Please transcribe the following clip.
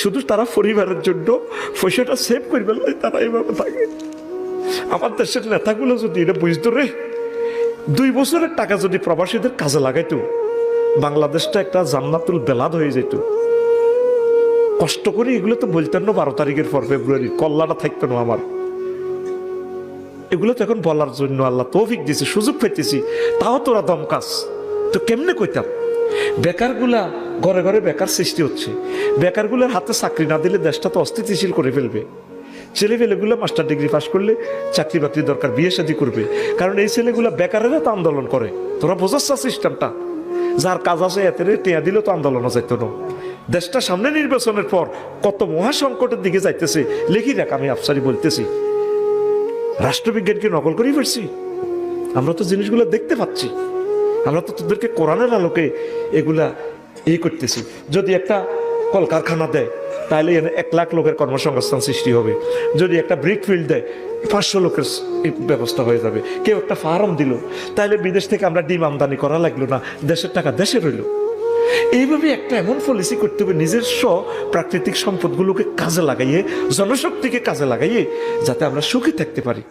শুধু তারা পরিবারের জন্য পয়সাটা সেভ করবে না, তারা এইভাবে থাকে। আমার দেশের নেতাগুলো যদি এটা বুঝতো রে, 2 বছরের টাকা যদি প্রবাসীদের কাজে লাগাইতো, বাংলাদেশটা একটা জান্নাতুল বেলাদ হয়ে যেত। কষ্ট করে এগুলো তো বলতেন না 12 তারিখের পর ফেব্রুয়ারি, কল্লাটা থাকতো না আমার। এগুলো তো এখন বলার জন্য আল্লাহ তৌফিক দিয়েছে, সুযোগ পেতেছি, তাও তোরা দমকাস। তো কেমনে কইতাম? বেকারগুলা ঘরে ঘরে বেকার সৃষ্টি হচ্ছে। বেকারগুলোর হাতে চাকরি না দিলে দেশটা তো অস্থিতিশীল করে ফেলবে। ছেলেপেলেগুলো মাস্টার ডিগ্রি পাস করলে চাকরি বাকরি দরকার, বিয়ে শাদী করবে। কারণ এই ছেলেগুলা বেকারেরা তো আন্দোলন করে। তোরা বোঝাচ্ছ সিস্টেমটা? যার কাজ আছে এতে টেয়া দিলে তো আন্দোলনও যাইত না। দেশটা সামনে নির্বাচনের পর কত মহাসংকটের দিকে যাইতেছে। লিখি দেখ, আমি আফসারি বলতেছি, রাষ্ট্রবিজ্ঞানকে নকল করেই ফেলছি। আমরা তো জিনিসগুলো দেখতে পাচ্ছি। আমরা তো তোদেরকে কোরআনের আলোকে এগুলা করতেছি। যদি একটা কলকারখানা দেয় তাহলে 1 লাখ লোকের কর্মসংস্থান সৃষ্টি হবে। যদি একটা ব্রিক ফিল্ড দেয় 500 লোকের ব্যবস্থা হয়ে যাবে। কেউ একটা ফার্ম দিল, তাহলে বিদেশ থেকে আমরা ডিম আমদানি করা লাগলো না, দেশের টাকা দেশে রইল। এইভাবে একটা এমন পলিসি করতে হবে নিজস্ব প্রাকৃতিক সম্পদগুলোকে কাজে লাগাইয়ে, জনশক্তিকে কাজে লাগাইয়ে, যাতে আমরা সুখী থাকতে পারি।